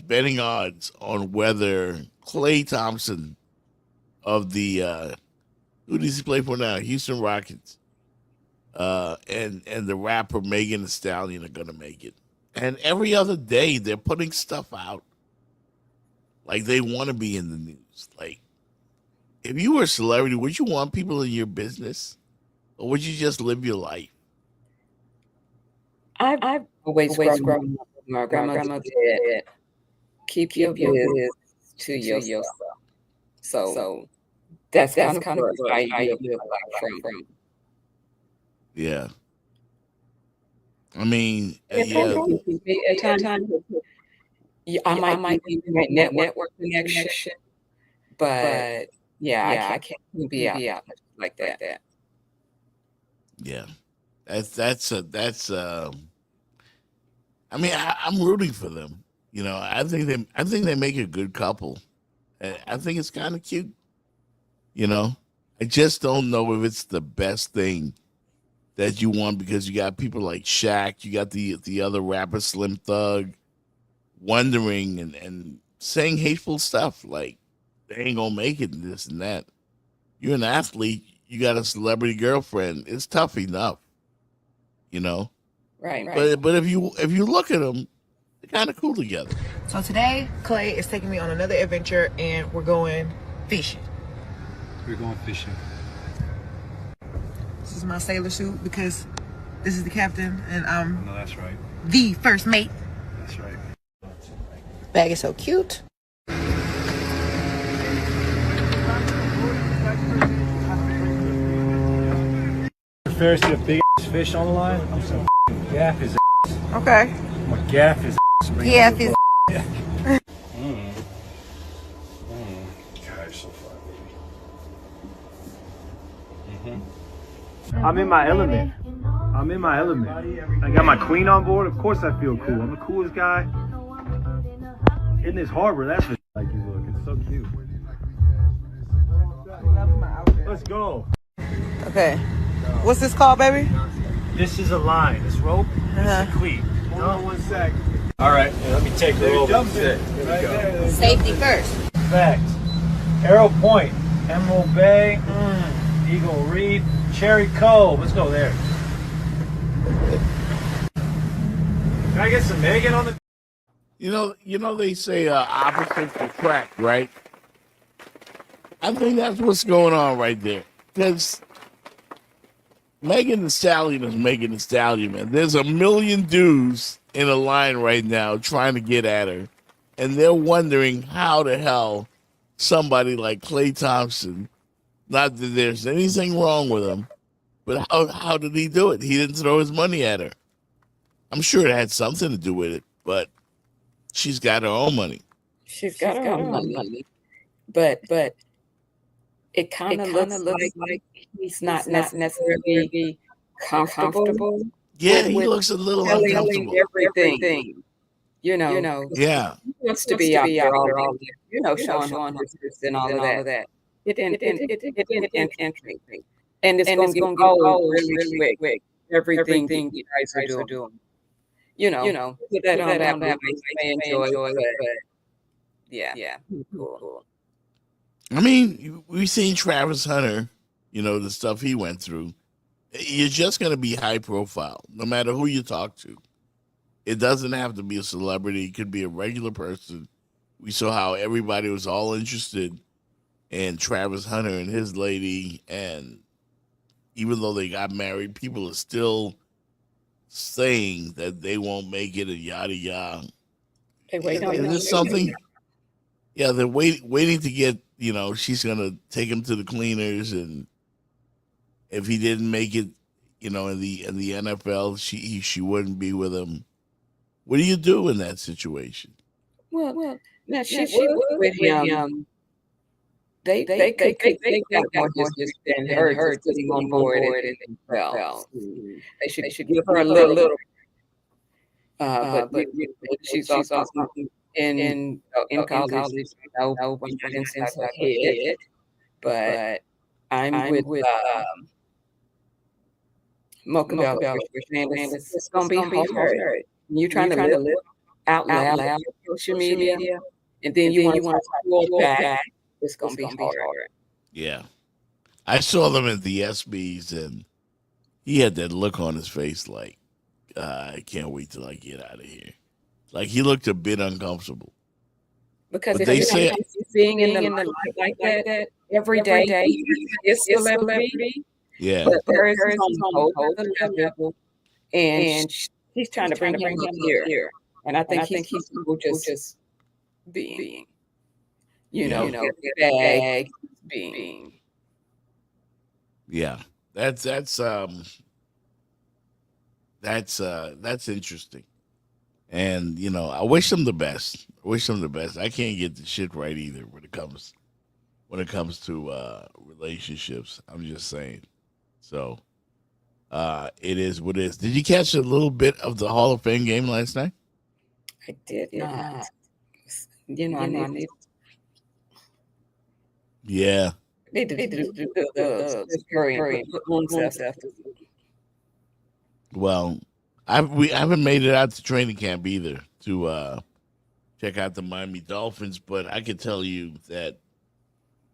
betting odds on whether Klay Thompson of the who does he play for now? Houston Rockets. And the rapper Megan Thee Stallion are gonna make it. And every other day they're putting stuff out like they want to be in the news. Like, if you were a celebrity, would you want people in your business, or would you just live your life? I've always grown up with my grandmother said, keep your business to yourself. So that's kind of where I live from. Yeah. I mean, At times, I might be in that network connection, but I can't be out like that. Yeah. I mean, I'm rooting for them. I think they make a good couple. I think it's kind of cute. I just don't know if it's the best thing that you want, because you got people like Shaq, you got the other rapper Slim Thug wondering and saying hateful stuff like they ain't gonna make it and this and that. You're an athlete, you got a celebrity girlfriend. It's tough enough, Right. But if you look at them, they're kind of cool together. So today, Klay is taking me on another adventure, and we're going fishing. We're going fishing. This is my sailor suit because this is the captain, and I'm No, that's right. the first mate. That's right. Bag is so cute. Ferris get a big ass fish on the line, I'm just gonna gaff his ass. Okay. I'm gonna gaff his ass. Gaff his Yeah. God, you're so fun, baby. I'm in my element. I'm in my element. I got my queen on board. Of course I feel cool. I'm the coolest guy in this harbor. That's what like you look. It's so cute. Let's go. Okay. What's this called, baby? This is a line. This rope is a cleat. Hold on 1 sec. All right, let me take the rope. There we go. Safety first. Fact. Arrow Point, Emerald Bay, Eagle Reef, Cherry Cove. Let's go there. Can I get some Megan on the? You know they say opposites attract, right? I think that's what's going on right there. Because Megan Thee Stallion is Megan Thee Stallion, man. There's a million dudes in a line right now trying to get at her, and they're wondering how the hell somebody like Klay Thompson, not that there's anything wrong with him, but how did he do it? He didn't throw his money at her. I'm sure it had something to do with it, but she's got her own money. She's got her own money. But it kind of looks like he's not necessarily comfortable. Yeah, he looks a little uncomfortable. Everything. You know. Yeah. He wants to be out there all showing his and all of that. It didn't entry. And it's going to get old really quick. Everything you guys are doing. You know, put that on that. I enjoy it. But yeah. Cool. I mean, we've seen Travis Hunter, the stuff he went through. You're just going to be high profile, no matter who you talk to. It doesn't have to be a celebrity. It could be a regular person. We saw how everybody was all interested in Travis Hunter and his lady. And even though they got married, people are still saying that they won't make it, and yada yada. Hey, wait, is this something? Yeah, they're waiting to get. She's gonna take him to the cleaners, and if he didn't make it, in the NFL, she wouldn't be with him. What do you do in that situation? Well, now she was with him. They got more distance than her sitting on board and themselves. They should give her a little. But she's also in college. I didn't sense her head, but I'm with Mocha Bell. It's gonna be hard. You're trying to live out loud on social media, and then you want to pull back. It's gonna be hard. Yeah, I saw them at the ESPYs, and he had that look on his face like, I can't wait till I get out of here. Like he looked a bit uncomfortable. Because they say being in the light like that every day is celebrity. Yeah, but there is on whole level, and he's trying to bring him here. And I think he's just being. Being. Yeah, that's interesting, and I wish them the best. I can't get the shit right either when it comes to relationships. I'm just saying. So, it is what it is. Did you catch a little bit of the Hall of Fame game last night? I did not. I need. Yeah. They did the hurry stuff. Well, we haven't made it out to training camp either to check out the Miami Dolphins, but I can tell you that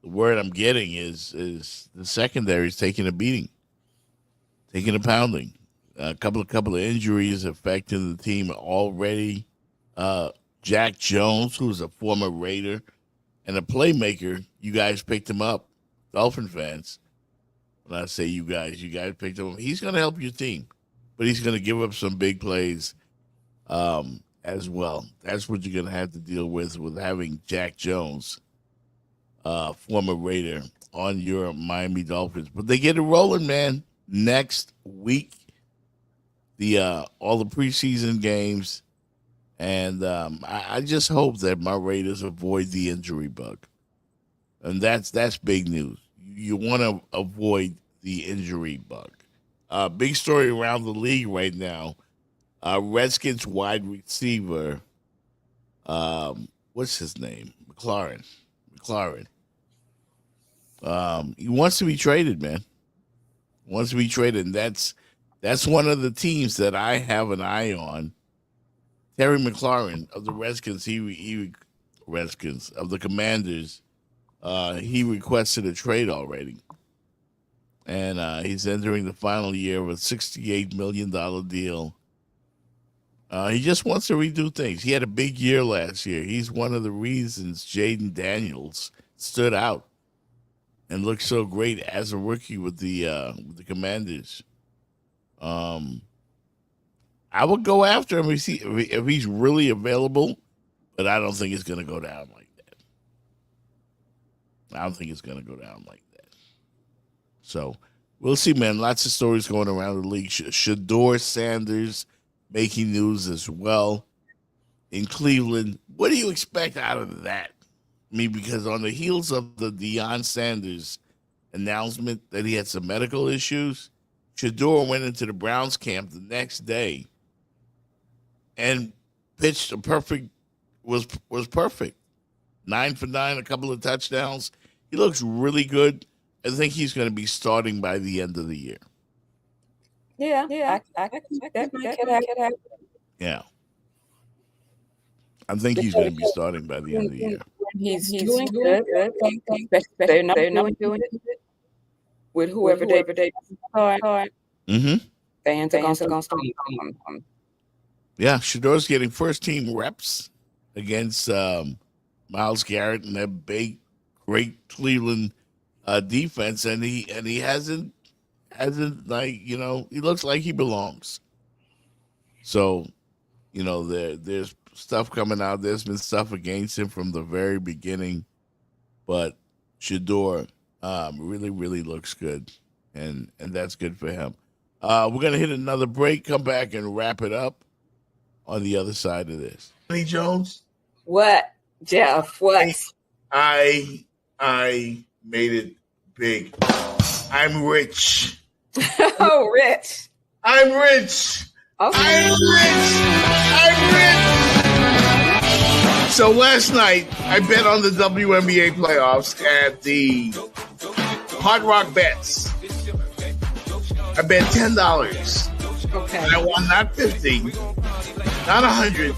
the word I'm getting is the secondary is taking a beating, taking a pounding. A couple of injuries affecting the team already. Jack Jones, who's a former Raider and a playmaker, you guys picked him up, Dolphin fans. When I say you guys picked him up. He's going to help your team, but he's going to give up some big plays as well. That's what you're going to have to deal with having Jack Jones, former Raider, on your Miami Dolphins. But they get it rolling, man. next week. All the preseason games, and I just hope that my Raiders avoid the injury bug, and that's big news. You want to avoid the injury bug. Big story around the league right now. Redskins wide receiver, what's his name? McLaurin. He wants to be traded, man. Wants to be traded, and that's one of the teams that I have an eye on. Terry McLaurin of the Redskins, Redskins of the Commanders, he requested a trade already. And he's entering the final year of a $68 million deal. He just wants to redo things. He had a big year last year. He's one of the reasons Jaden Daniels stood out and looked so great as a rookie with the Commanders. I would go after him if he's really available, but I don't think it's going to go down like that. So we'll see, man. Lots of stories going around the league. Shedeur Sanders making news as well in Cleveland. What do you expect out of that? I mean, because on the heels of the Deion Sanders announcement that he had some medical issues, Shedeur went into the Browns camp the next day and pitched was perfect. 9 for 9, a couple of touchdowns. He looks really good. I think he's going to be starting by the end of the year. Yeah. That might happen. Yeah. I think he's going to be starting by the end of the year. He's doing good. They're not doing it with whoever they start. Mm-hmm. Fans are going to start. Yeah, Shedeur's getting first-team reps against Myles Garrett and that big, great Cleveland defense, and he hasn't he looks like he belongs. So, there's stuff coming out. There's been stuff against him from the very beginning, but Shedeur really, really looks good, and that's good for him. We're gonna hit another break, come back and wrap it up on the other side of this. Lee Jones? What, Jeff? What? I made it big. I'm rich. Oh, rich. I'm rich. Okay. I'm rich. So last night, I bet on the WNBA playoffs at the Hard Rock Bets. I bet $10. Okay. And I won not 50, not 100.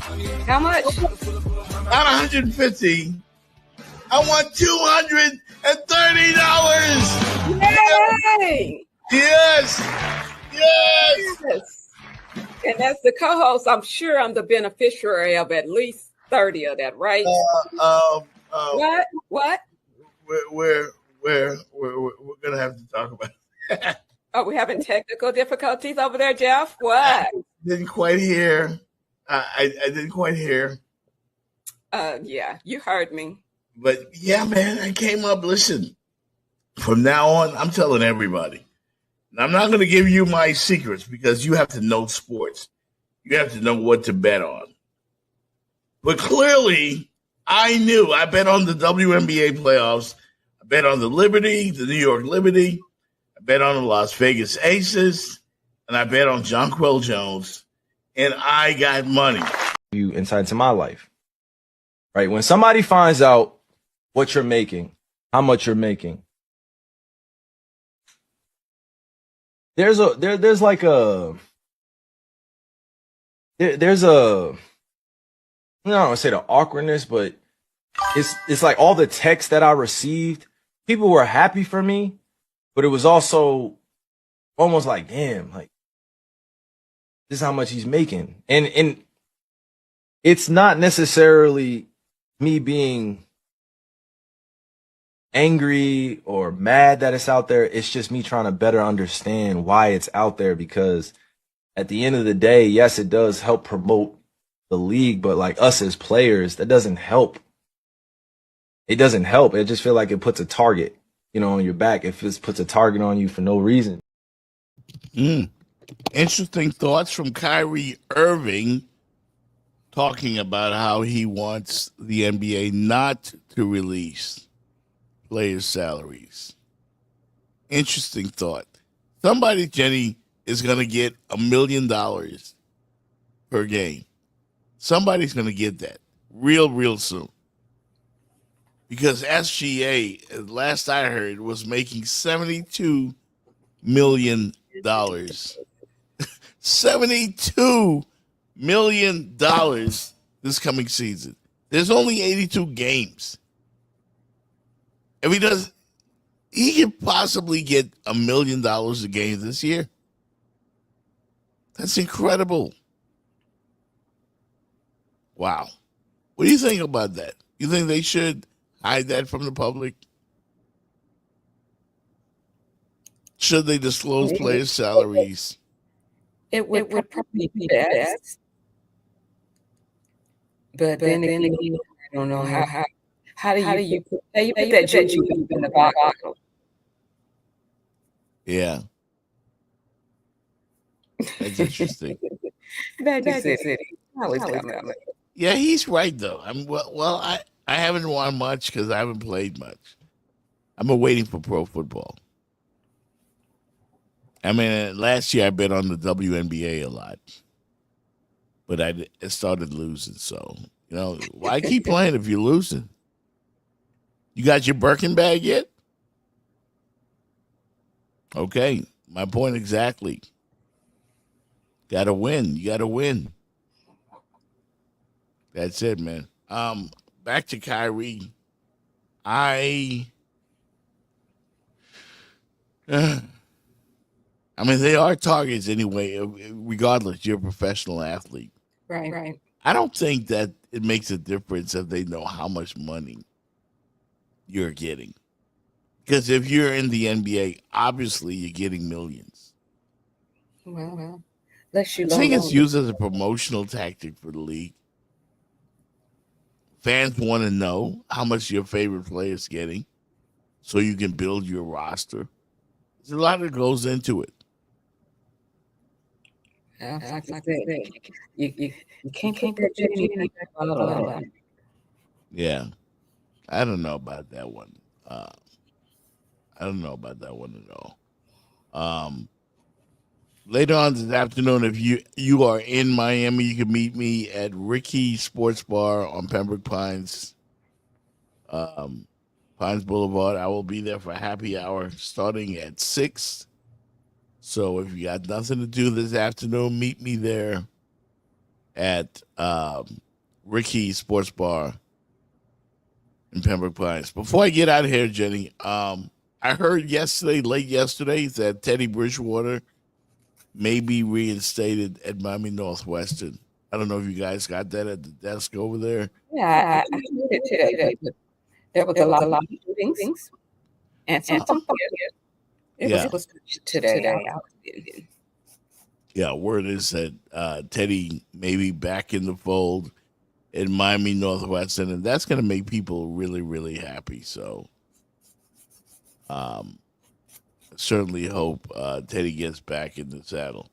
How much? Not 150. I won $230. Yay! Yes. And as the co-host, I'm sure I'm the beneficiary of at least 30 of that, right? What? We're gonna have to talk about it. Are we having technical difficulties over there, Jeff? What? Didn't quite hear. I didn't quite hear. Yeah, you heard me. But yeah, man, I came up. Listen, from now on, I'm telling everybody. Now, I'm not going to give you my secrets because you have to know sports. You have to know what to bet on. But clearly, I knew. I bet on the WNBA playoffs. I bet on the New York Liberty. I bet on the Las Vegas Aces. And I bet on Jonquel Jones. And I got money. You insight into my life. Right? When somebody finds out what you're making, how much you're making, there's a I don't want to say the awkwardness, but it's like all the texts that I received, people were happy for me, but it was also almost like, damn, like this is how much he's making. And it's not necessarily me being angry or mad that it's out there. It's just me trying to better understand why it's out there, because at the end of the day, yes, it does help promote the league, but like us as players, that doesn't help. It doesn't help. I just feel like it puts a target, on your back. If it puts a target on you for no reason. Interesting thoughts from Kyrie Irving talking about how he wants the NBA not to release players' salaries. Interesting thought. Somebody, Jenny, is going to get $1 million per game. Somebody's going to get that real soon. Because SGA, last I heard, was making $72 million. $72 million this coming season. There's only 82 games. If he could possibly get $1 million a game this year. That's incredible. Wow. What do you think about that? You think they should hide that from the public? Should they disclose players' salaries? It would probably be best. But then again, I don't know how do you put that juju in the bottle? Yeah. That's interesting. Yeah, he's right though. I haven't won much because I haven't played much. I'm waiting for pro football. I mean, last year I bet on the WNBA a lot, but I started losing. So, why keep playing if you're losing? You got your Birkin bag yet? Okay, my point exactly. Got to win. You got to win. That's it, man. Back to Kyrie. I mean, they are targets anyway, regardless. You're a professional athlete. Right. I don't think that it makes a difference if they know how much money you're getting. Because if you're in the NBA, obviously you're getting millions. Well, I think it's used as a promotional tactic for the league. Fans want to know how much your favorite player is getting so you can build your roster. There's a lot that goes into it. Like I said, you can't put that juju in the bottle. Yeah. I don't know about that one. I don't know about that one at all. Later on this afternoon, if you are in Miami, you can meet me at Ricky Sports Bar on Pembroke Pines, Pines Boulevard. I will be there for happy hour starting at 6. So if you got nothing to do this afternoon, meet me there at Ricky Sports Bar in Pembroke Pines. Before I get out of here, Jenny, I heard late yesterday, that Teddy Bridgewater may be reinstated at Miami Northwestern. I don't know if you guys got that at the desk over there. Yeah, I heard it today. There was a lot of things and some it was today. Yeah, word is that Teddy may be back in the fold in Miami Northwestern, and that's going to make people really, really happy. So certainly hope Teddy gets back in the saddle.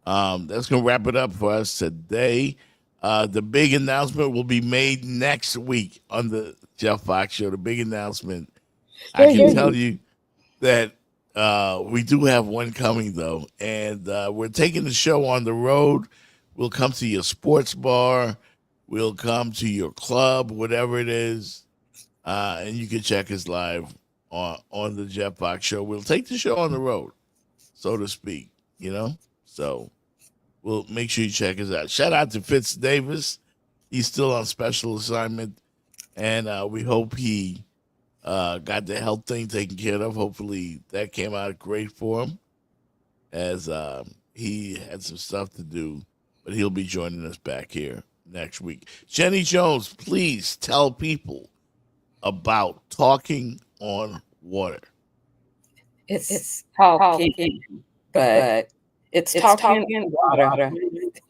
That's going to wrap it up for us today. The big announcement will be made next week on the Jeff Fox Show. The big announcement. I can tell you that we do have one coming, though, and we're taking the show on the road. We'll come to your sports bar. We'll come to your club, whatever it is, and you can check us live on the Jeff Fox Show. We'll take the show on the road, so to speak, So we'll make sure you check us out. Shout out to Fitz Davis. He's still on special assignment, and we hope he got the health thing taken care of. Hopefully that came out great for him, as he had some stuff to do, but he'll be joining us back here next week. Jenny Jones, please tell people about Talking on Water. It's talking, but it's talking in water.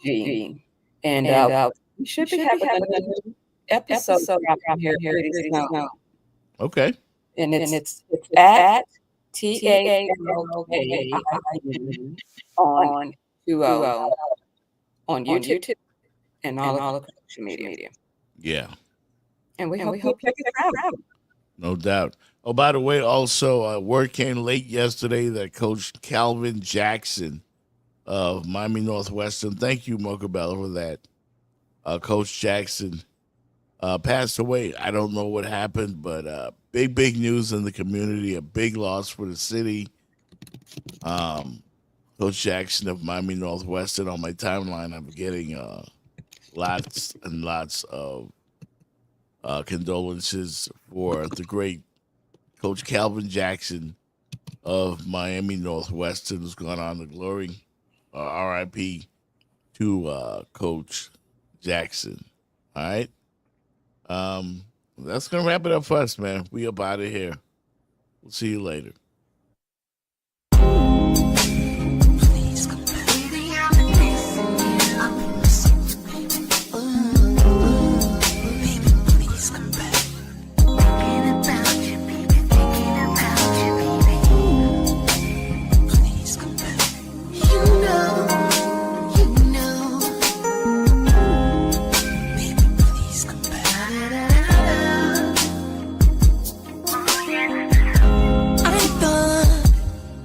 And we should be having another episode out here pretty soon. Okay. And it's at TALOKAIN on 20 on YouTube and all of social media. Yeah, And we hope you check it out. no doubt. Oh, by the way, also, word came late yesterday that Coach Calvin Jackson of Miami Northwestern, thank you, Mocha Bella, for that. Coach Jackson passed away. I don't know what happened, but big news in the community, a big loss for the city. Coach Jackson of Miami Northwestern, on my timeline, I'm getting lots and lots of condolences for the great Coach Calvin Jackson of Miami Northwestern, who's gone on to glory. RIP to Coach Jackson. All right. That's going to wrap it up for us, man. We up out of here. We'll see you later.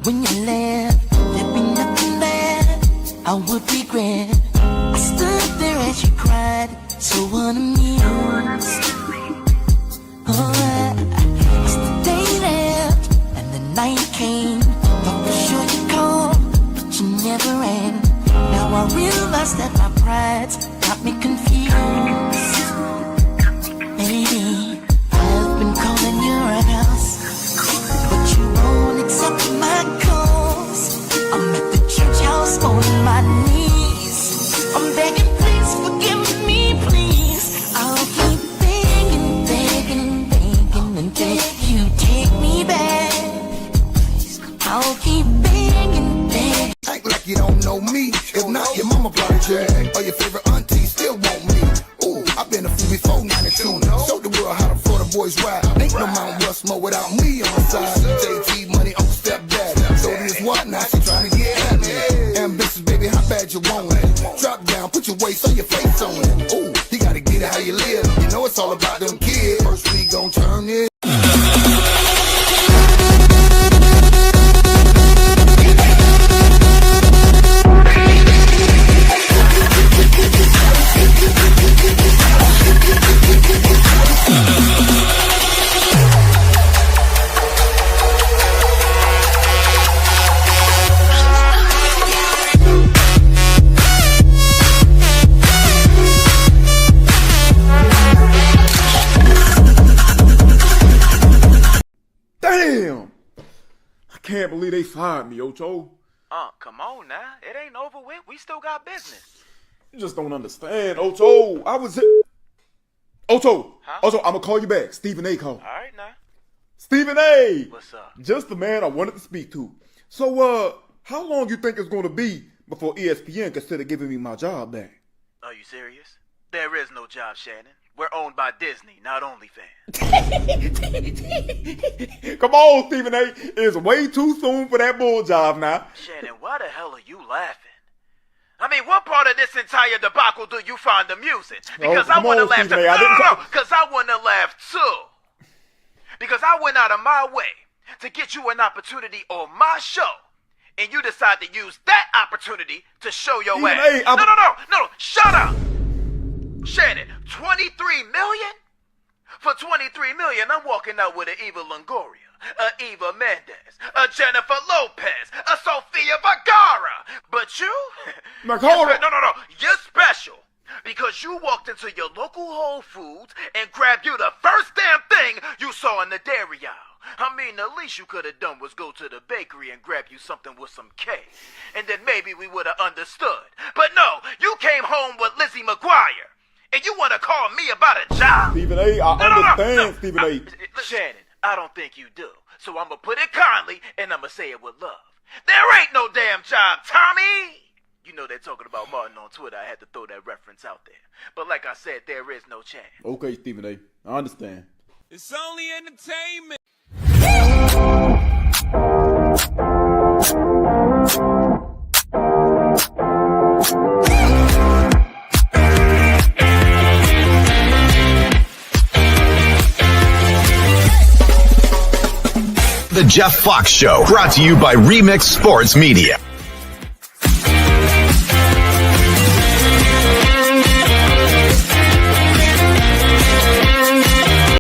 When you left, there'd be nothing that I would regret. I stood there as you cried, so unamused. As the day left and the night came, thought for sure you'd call, but you never ran. Now I realize that my pride's got me confused. Baby, I've been calling your house, but you won't accept my calls. I'm at the church house on my knees. I'm begging, please forgive me, please. I'll keep begging until you take me back. I'll keep begging. Act like you don't know me. If not, your mama probably jag. Or your favorite auntie still want me. Ooh, I've been a few before 92. Show the world how the Florida boys ride. Ain't no Mount Rushmore without me on my side. JT money on stepdad. So this what now? She trying to get at me. Ambitious baby, how bad you want it? Drop down, put your waist on your face on it. Ooh, you gotta get it how you live. You know it's all about them kids. First we gon' turn it. Damn! I can't believe they fired me, Ocho. Come on now. It ain't over with. We still got business. You just don't understand, Ocho. Ocho, I'm gonna call you back. Stephen A. called. All right now. Stephen A. What's up? Just the man I wanted to speak to. So, how long you think it's gonna be before ESPN consider giving me my job back? Are you serious? There is no job, Shannon. We're owned by Disney, not OnlyFans. Come on, Stephen A. It's way too soon for that bull job now. Shannon, why the hell are you laughing? I mean, what part of this entire debacle do you find amusing? Because I want to laugh too. No, because I want to laugh too. Because I went out of my way to get you an opportunity on my show, and you decide to use that opportunity to show your ass. No, shut up. Shannon, 23 million? For 23 million, I'm walking out with an Eva Longoria, a Eva Mendes, a Jennifer Lopez, a Sofia Vergara. But you? No, you're special. Because you walked into your local Whole Foods and grabbed you the first damn thing you saw in the dairy aisle. I mean, the least you could have done was go to the bakery and grab you something with some cake. And then maybe we would have understood. But no, you came home with Lizzie McGuire. And you want to call me about a job? Stephen A., I understand, Stephen A. Shannon, I don't think you do. So I'm going to put it kindly, and I'm going to say it with love. There ain't no damn job, Tommy! You know they're talking about Martin on Twitter. I had to throw that reference out there. But like I said, there is no chance. Okay, Stephen A., I understand. It's only entertainment. The Jeff Fox Show, brought to you by Remix Sports Media.